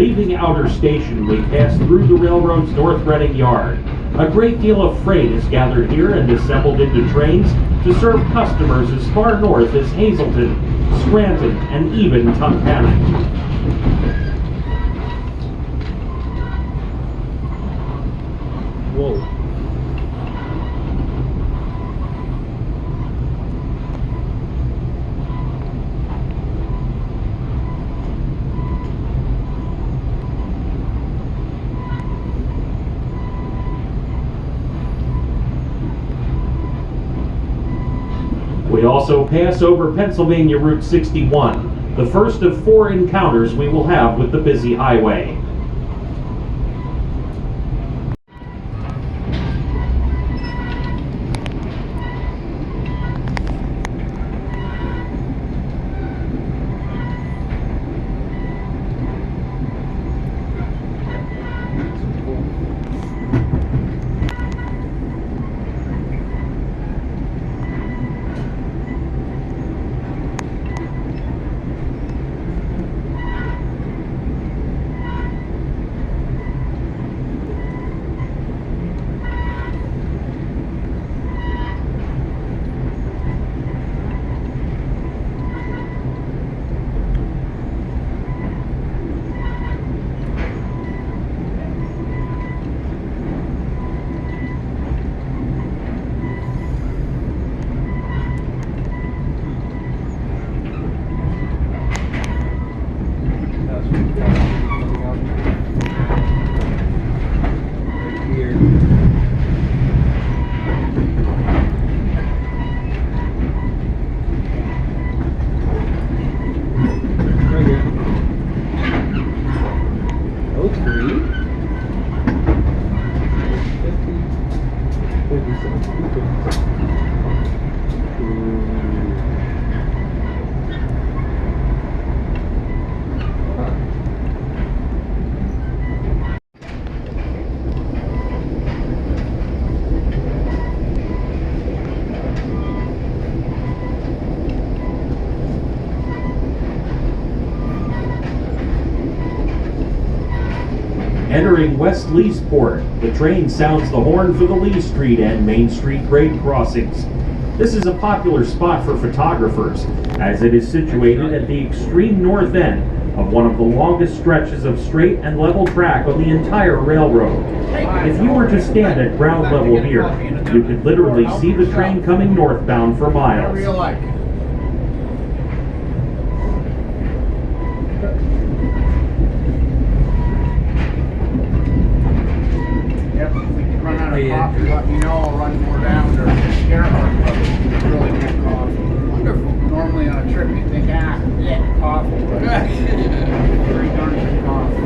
Leaving Outer Station, we pass through the railroad's North Reading yard. A great deal of freight is gathered here and assembled into trains to serve customers as far north as Hazleton, Scranton, and even Tunkhannock. Whoa. We also pass over Pennsylvania Route 61, the first of 4 encounters we will have with the busy highway. Entering West Leesport, the train sounds the horn for the Lee Street and Main Street grade crossings. This is a popular spot for photographers, as it is situated at the extreme north end of one of the longest stretches of straight and level track on the entire railroad. If you were to stand at ground level here, you could literally see the train coming northbound for miles. Coffee, let me know. I'll run more down to Gerhardt. It's really good coffee. Wonderful. Normally on a trip you think, coffee. But very darn good coffee.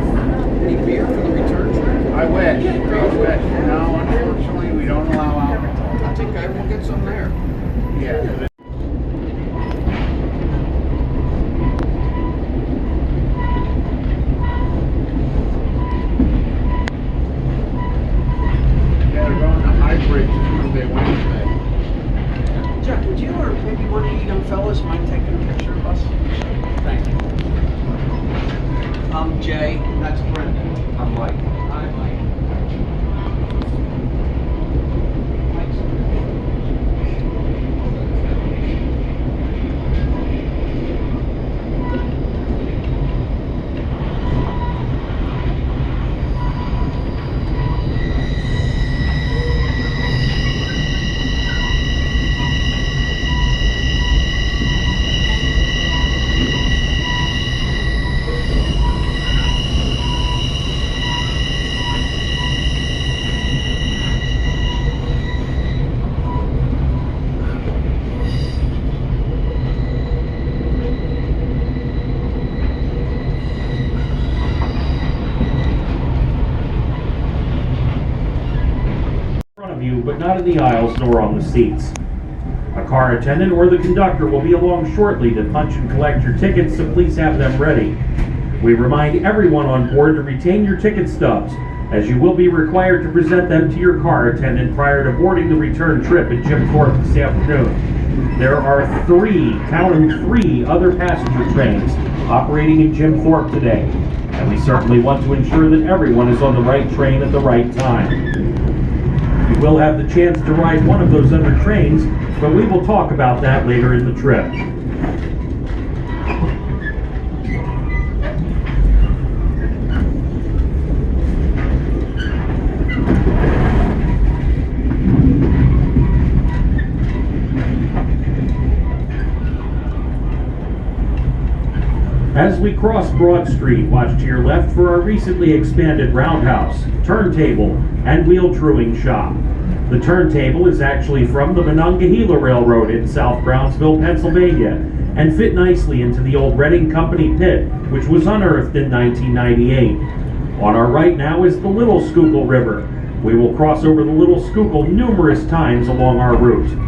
Any beer for the return trip? I wish. I wish. No, unfortunately we don't allow alcohol. I think I will get some there. Yeah. Jeff, would you or maybe one of you young fellas mind taking a picture of us? Thank you. I'm Jay. That's Brendan. I'm Mike. I'm Mike. But not in the aisles nor on the seats. A car attendant or the conductor will be along shortly to punch and collect your tickets, so please have them ready. We remind everyone on board to retain your ticket stubs, as you will be required to present them to your car attendant prior to boarding the return trip at Jim Thorpe this afternoon. There are three other passenger trains operating in Jim Thorpe today. and we certainly want to ensure that everyone is on the right train at the right time. You will have the chance to ride one of those other trains, but we will talk about that later in the trip. As we cross Broad Street, watch to your left for our recently expanded roundhouse, turntable, and wheel truing shop. The turntable is actually from the Monongahela Railroad in South Brownsville, Pennsylvania, and fit nicely into the old Reading Company pit, which was unearthed in 1998. On our right now is the Little Schuylkill River. We will cross over the Little Schuylkill numerous times along our route.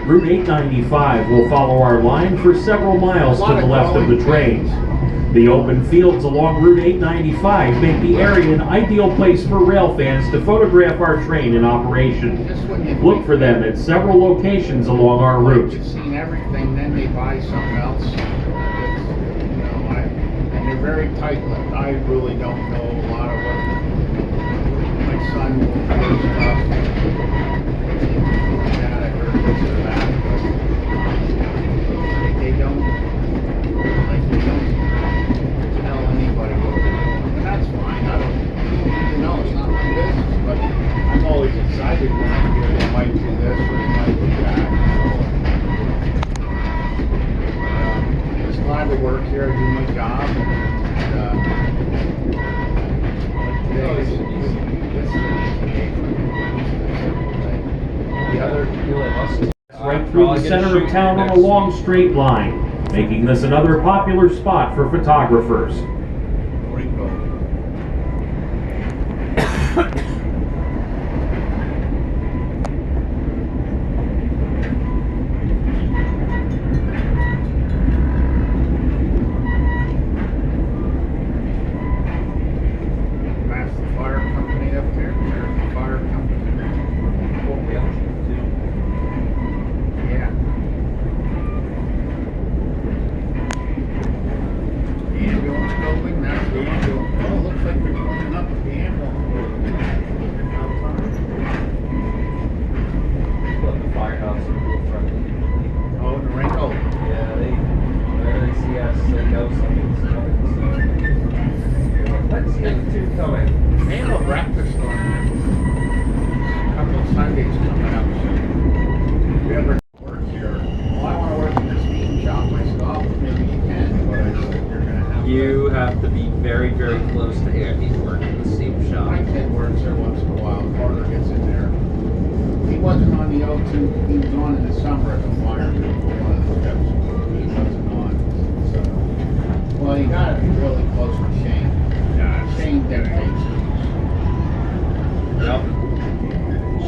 Route 895 will follow our line for several miles to the left of the train. The open fields along Route 895 make the area an ideal place for rail fans to photograph our train in operation. Look for them at several locations along our route. They've seen everything, then they buy something else. And they're very tight-lipped. I really don't know a lot of what my son will do stuff. Dad, I heard this or that, but they don't tell anybody what they're doing. And that's fine. I don't, it's not my business, but I'm always excited when I hear they might do this or they might do that. I'm just glad to work here, do my job, and today this is an easy day for me. The other Right through the center of town on a long straight line, making this another popular spot for photographers. That's the fire company up there. There's the fire company. Yeah. The ambulance building, that's the ambulance. Oh, it looks like they're cleaning up the ambulance building. The firehouse is real friendly. Oh, the Ringo. Yeah, whenever they see us, they know something's coming. So let's get two coming. They have a breakfast on there. A couple of Sundays coming up soon. If you ever work here, well, I want to work in the steam shop myself. Maybe you can, but I said you're going to have to. You have to be very, very close to Andy to work in the steam shop. My kid works there once in a while. Carter gets in there. He wasn't on the O2. He was on in the summer at the fire for one of the trips. He wasn't on. So, well, you got to be really close to Shane. Shane dedicates it. Yep.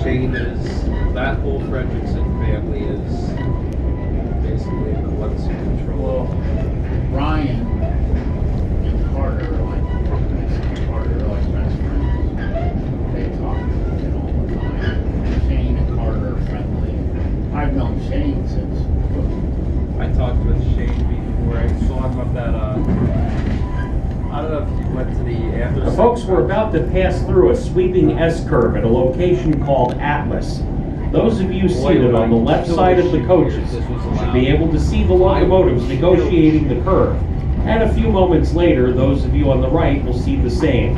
Shane is, that whole Fredrickson family is basically the ones who control. Ryan and Carter are like, Carter are like best friends. They talk all the time. Shane and Carter are friendly. I've known Shane since. I talked with Shane before. I saw him up that, I don't know if you went to the after. The folks were about to pass through a sweeping S-curve at a location called Atlas. Those of you seated on the left side of the coaches should be able to see the locomotives negotiating the curve. And a few moments later, those of you on the right will see the same.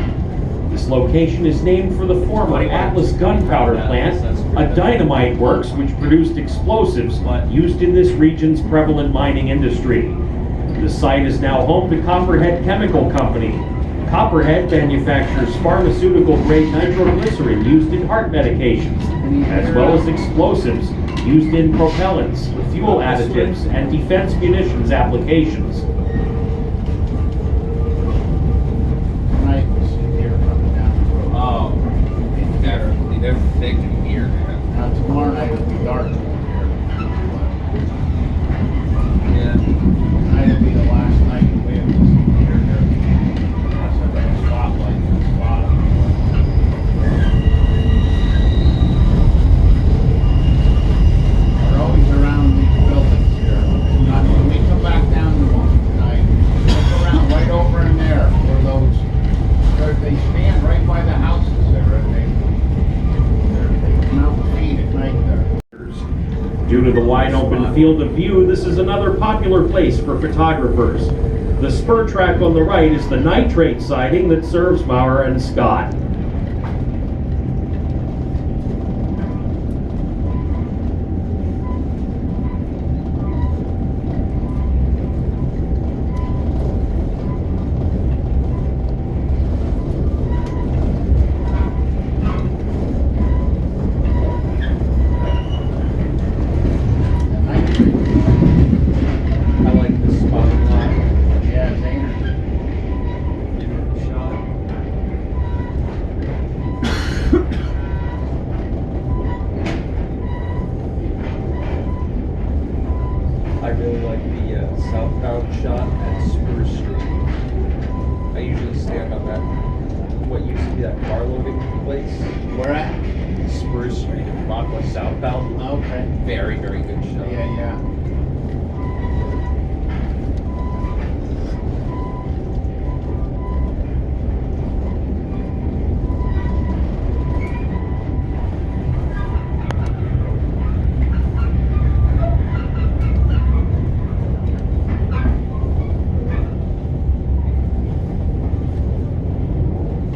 This location is named for the former Atlas gunpowder plant, a dynamite works which produced explosives used in this region's prevalent mining industry. The site is now home to Copperhead Chemical Company. Copperhead manufactures pharmaceutical-grade nitroglycerin used in heart medications, as well as explosives used in propellants, fuel additives, and defense munitions applications. thick in here, man. Now tomorrow night it'll be dark. Yeah. Tonight will be the last night we have to see here. That's a big spotlight in the bottom. We're always around these buildings here. Now, when we come back down the one tonight, look around right over in there where they stand right by the houses there and they come out and feed at night there. Due to the wide open field of view, this is another popular place for photographers. The spur track on the right is the nitrate siding that serves Maurer and Scott. I like this spot a lot. Yeah, Zaner. Beautiful shot. I really like the southbound shot at Spur Street. I usually stand on that, what used to be that car loading place. Where at? Spur Street in Rockland southbound. Okay. Very, very good shot. Yeah, yeah.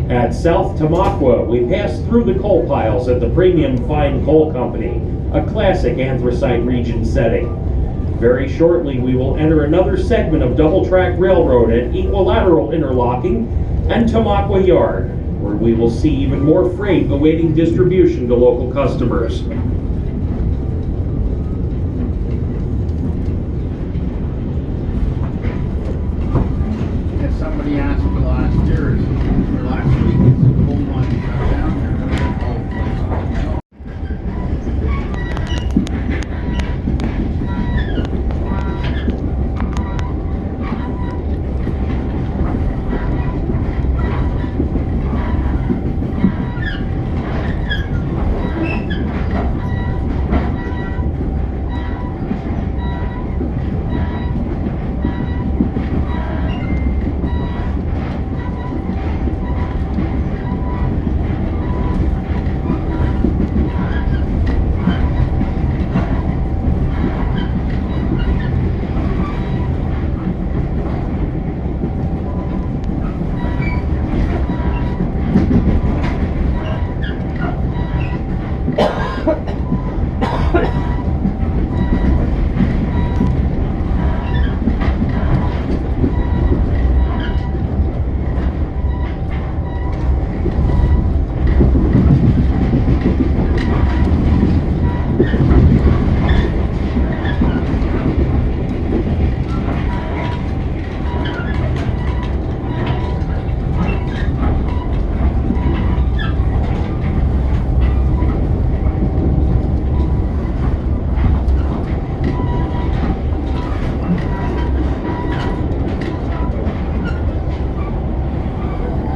At South Tamaqua, we pass through the coal piles at the Premium Fine Coal Company, a classic anthracite region setting. Very shortly, we will enter another segment of double-track railroad at Equilateral Interlocking and Tamaqua Yard, where we will see even more freight awaiting distribution to local customers. If somebody asked me last year, or last week, is the coal mine shut down there? Oh,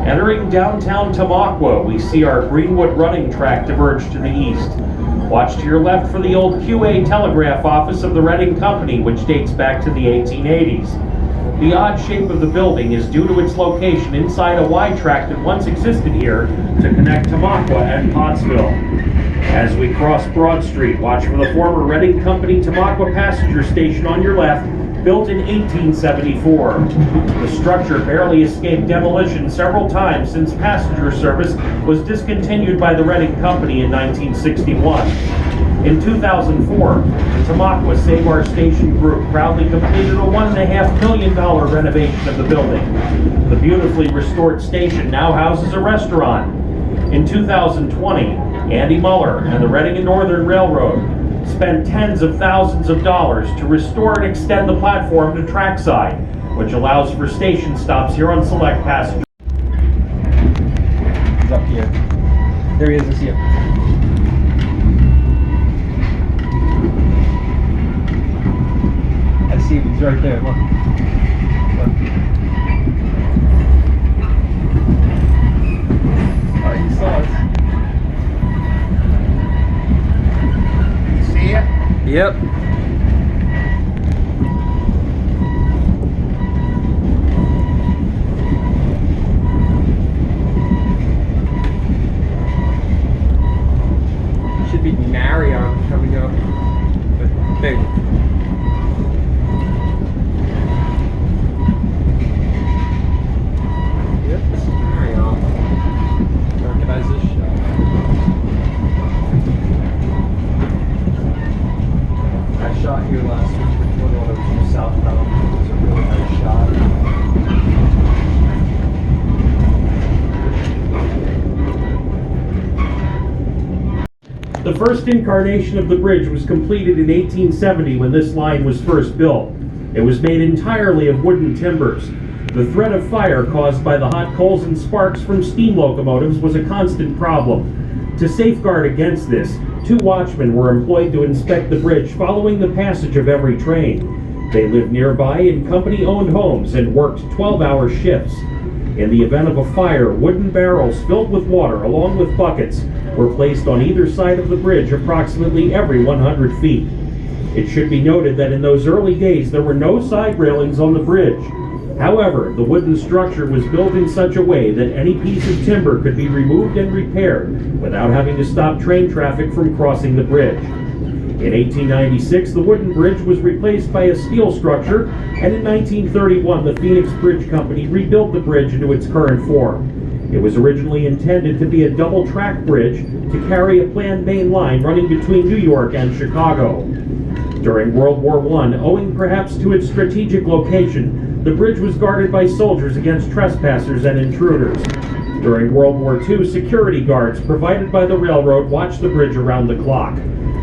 Entering downtown Tamaqua, we see our Greenwood running track diverge to the east. Watch to your left for the old QA telegraph office of the Reading Company, which dates back to the 1880s. The odd shape of the building is due to its location inside a Y track that once existed here to connect Tamaqua and Pottsville. As we cross Broad Street, watch for the former Reading Company Tamaqua passenger station on your left, built in 1874. The structure barely escaped demolition several times since passenger service was discontinued by the Reading Company in 1961. In 2004, the Tamaqua Save Our Station group proudly completed a $1.5 million renovation of the building. The beautifully restored station now houses a restaurant. In 2020, Andy Muller and the Reading and Northern Railroad spent tens of thousands of dollars to restore and extend the platform to trackside, which allows for station stops here on select passenger. He's up here. There he is, I see him. see him. He's right there. Look. Look. Oh, he saw us. You see it? Yep. Should be Marion coming up. But big. Yep, this is Marion. Recognize this shot. I shot here last week with one while I was from southbound. It was a really nice shot. The first incarnation of the bridge was completed in 1870 when this line was first built. It was made entirely of wooden timbers. The threat of fire caused by the hot coals and sparks from steam locomotives was a constant problem. To safeguard against this, 2 watchmen were employed to inspect the bridge following the passage of every train. They lived nearby in company-owned homes and worked 12-hour shifts. In the event of a fire, wooden barrels filled with water along with buckets were placed on either side of the bridge approximately every 100 feet. It should be noted that in those early days there were no side railings on the bridge. However, the wooden structure was built in such a way that any piece of timber could be removed and repaired without having to stop train traffic from crossing the bridge. In 1896, the wooden bridge was replaced by a steel structure, and in 1931, the Phoenix Bridge Company rebuilt the bridge into its current form. It was originally intended to be a double-track bridge to carry a planned main line running between New York and Chicago. During World War I, owing perhaps to its strategic location, the bridge was guarded by soldiers against trespassers and intruders. During World War II, security guards provided by the railroad watched the bridge around the clock.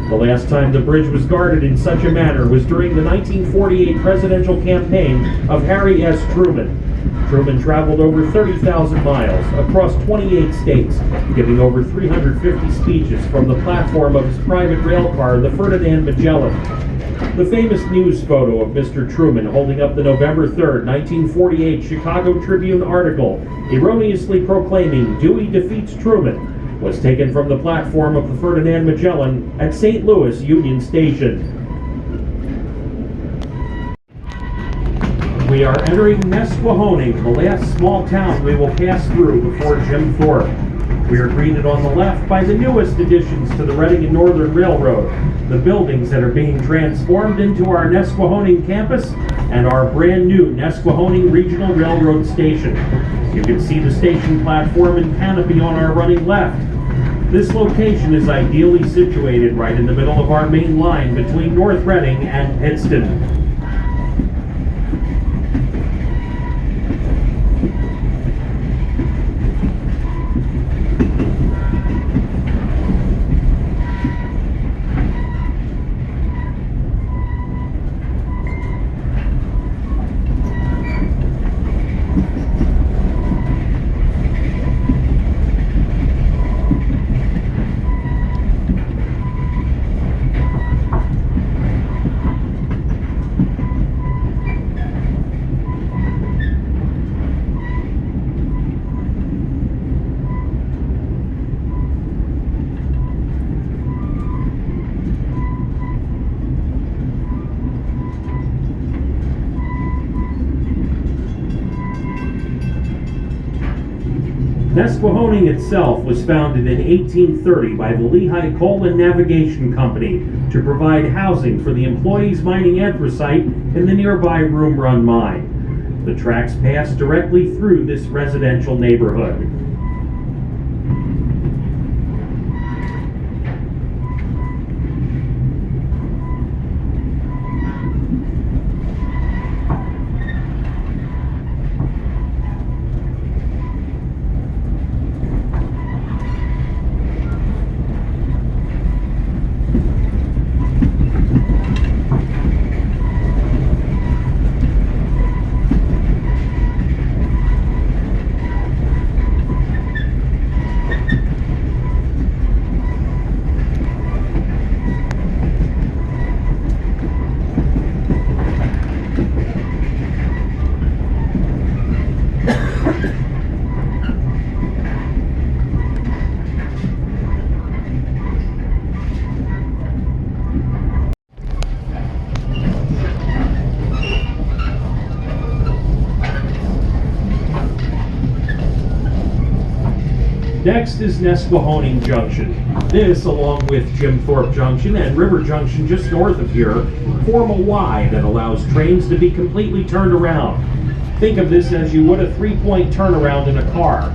The last time the bridge was guarded in such a manner was during the 1948 presidential campaign of Harry S. Truman. Truman traveled over 30,000 miles across 28 states, giving over 350 speeches from the platform of his private rail car, the Ferdinand Magellan. The famous news photo of Mr. Truman holding up the November 3, 1948 Chicago Tribune article erroneously proclaiming Dewey defeats Truman was taken from the platform of the Ferdinand Magellan at St. Louis Union Station. We are entering Nesquehoning, the last small town we will pass through before Jim Thorpe. We are greeted on the left by the newest additions to the Reading and Northern Railroad, the buildings that are being transformed into our Nesquehoning campus and our brand new Nesquehoning Regional Railroad Station. You can see the station platform and canopy on our running left. This location is ideally situated right in the middle of our main line between North Reading and Pittston. Nesquehoning itself was founded in 1830 by the Lehigh Coal and Navigation Company to provide housing for the employees mining anthracite in the nearby Room Run mine. The tracks pass directly through this residential neighborhood. Next is Nesquehoning Junction. This, along with Jim Thorpe Junction and River Junction just north of here, form a Y that allows trains to be completely turned around. Think of this as you would a three-point turnaround in a car.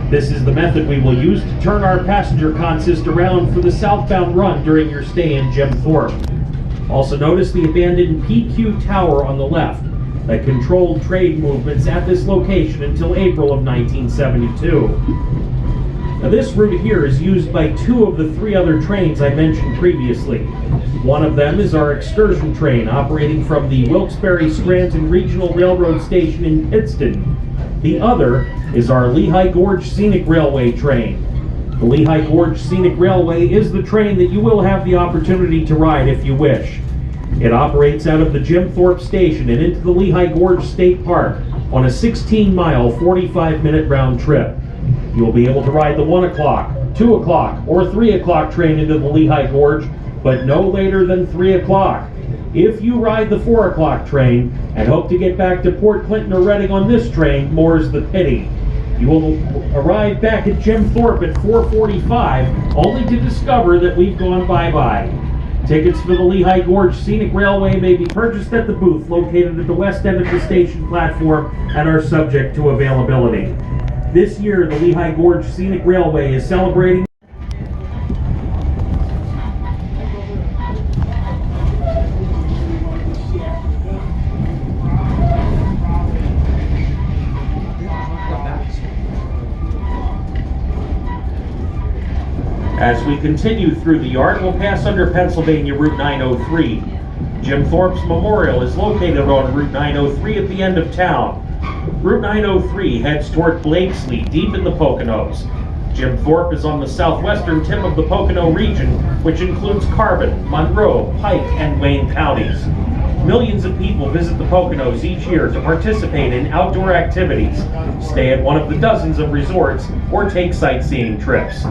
This is the method we will use to turn our passenger consist around for the southbound run during your stay in Jim Thorpe. Also notice the abandoned PQ Tower on the left that controlled trade movements at this location until April of 1972. Now this route here is used by two of the three other trains I mentioned previously. One of them is our excursion train operating from the Wilkes-Barre-Scranton Regional Railroad Station in Pittston. The other is our Lehigh Gorge Scenic Railway train. The Lehigh Gorge Scenic Railway is the train that you will have the opportunity to ride if you wish. It operates out of the Jim Thorpe Station and into the Lehigh Gorge State Park on a 16-mile, 45-minute round trip. You will be able to ride the 1 o'clock, 2 o'clock, or 3 o'clock train into the Lehigh Gorge, but no later than 3 o'clock. If you ride the 4 o'clock train and hope to get back to Port Clinton or Reading on this train, more's the pity. You will arrive back at Jim Thorpe at 4:45, only to discover that we've gone bye-bye. Tickets for the Lehigh Gorge Scenic Railway may be purchased at the booth located at the west end of the station platform and are subject to availability. This year, the Lehigh Gorge Scenic Railway is celebrating As we continue through the yard, we'll pass under Pennsylvania Route 903. Jim Thorpe's Memorial is located on Route 903 at the end of town. Route 903 heads toward Blakesley, deep in the Poconos. Jim Thorpe is on the southwestern tip of the Pocono region, which includes Carbon, Monroe, Pike, and Wayne counties. Millions of people visit the Poconos each year to participate in outdoor activities, stay at one of the dozens of resorts, or take sightseeing trips.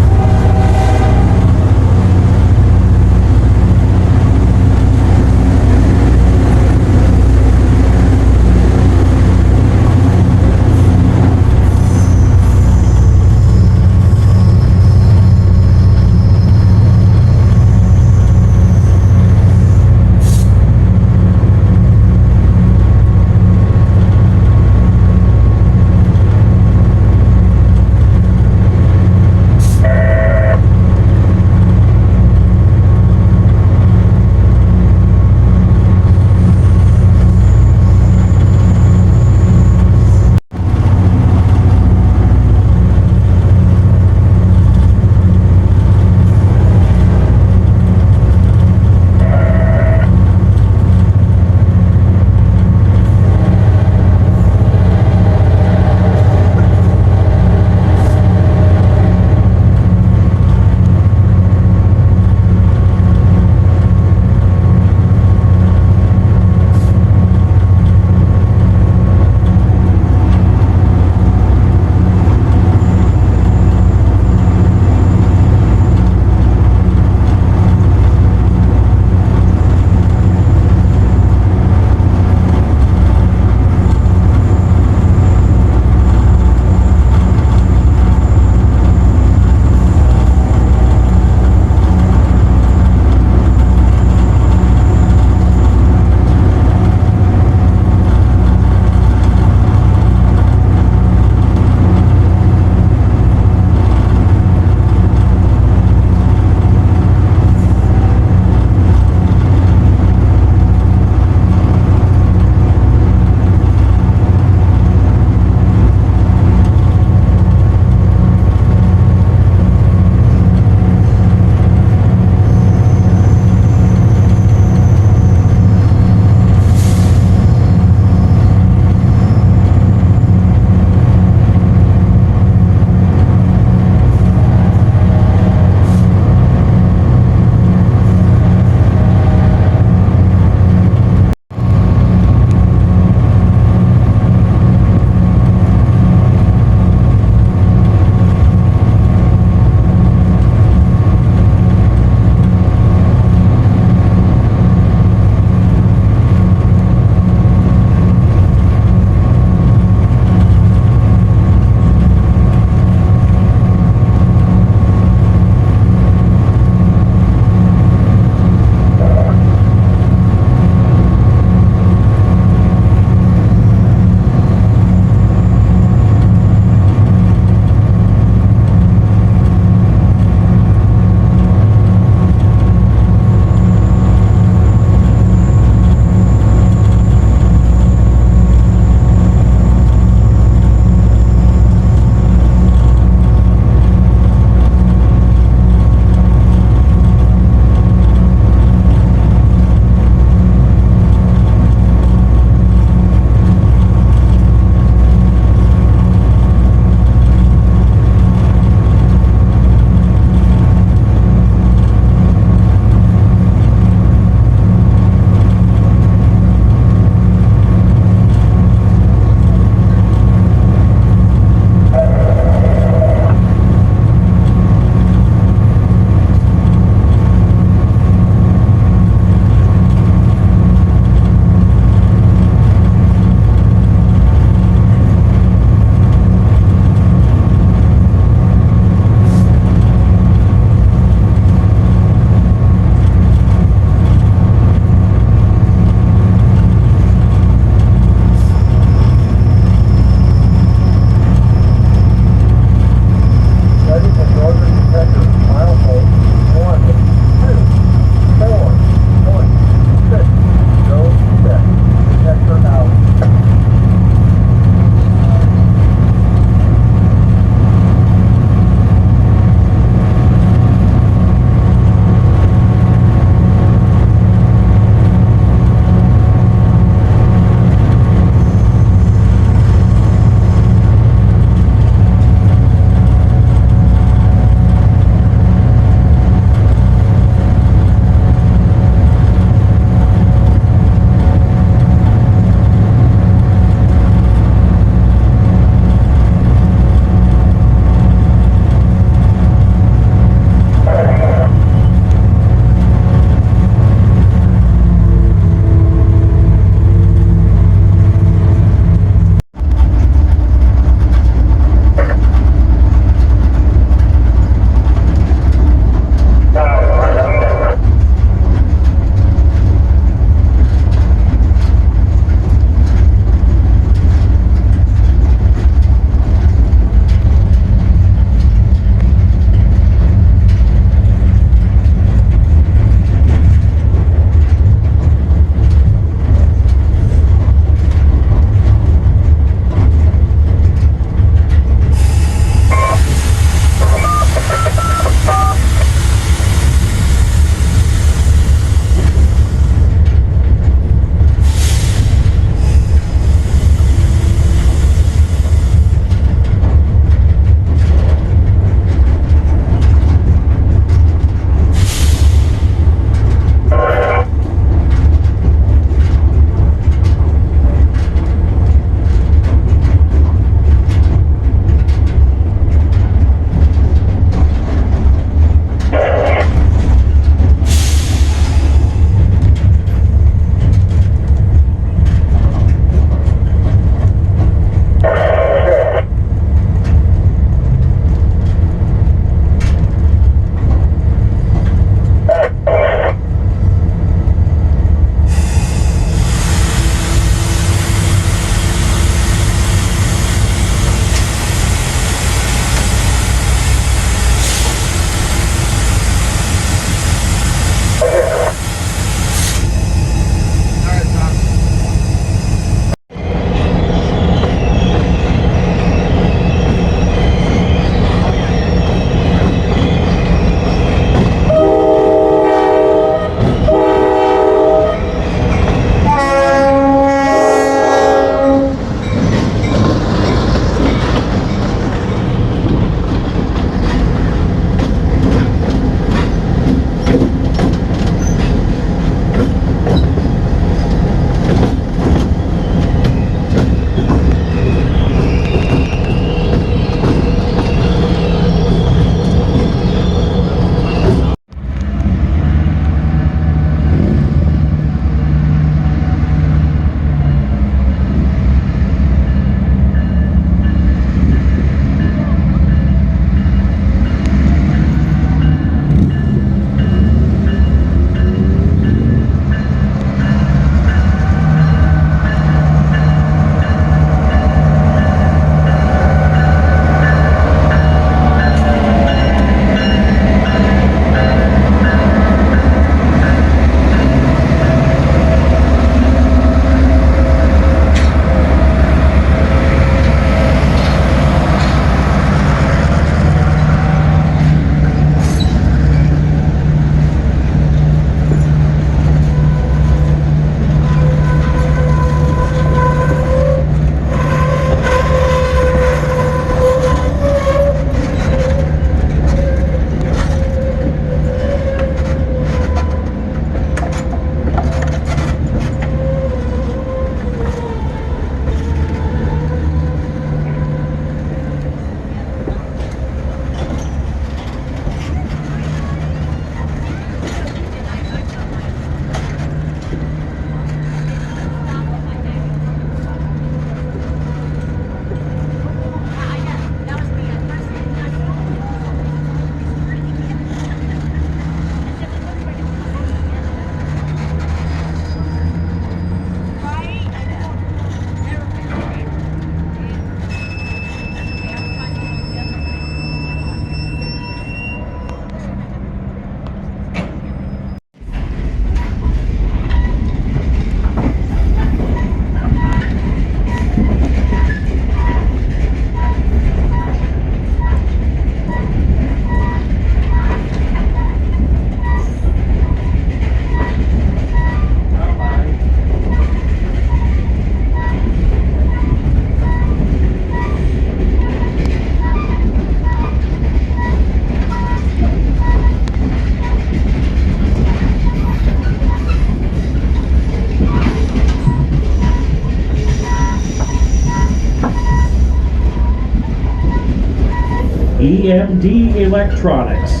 AMD Electronics,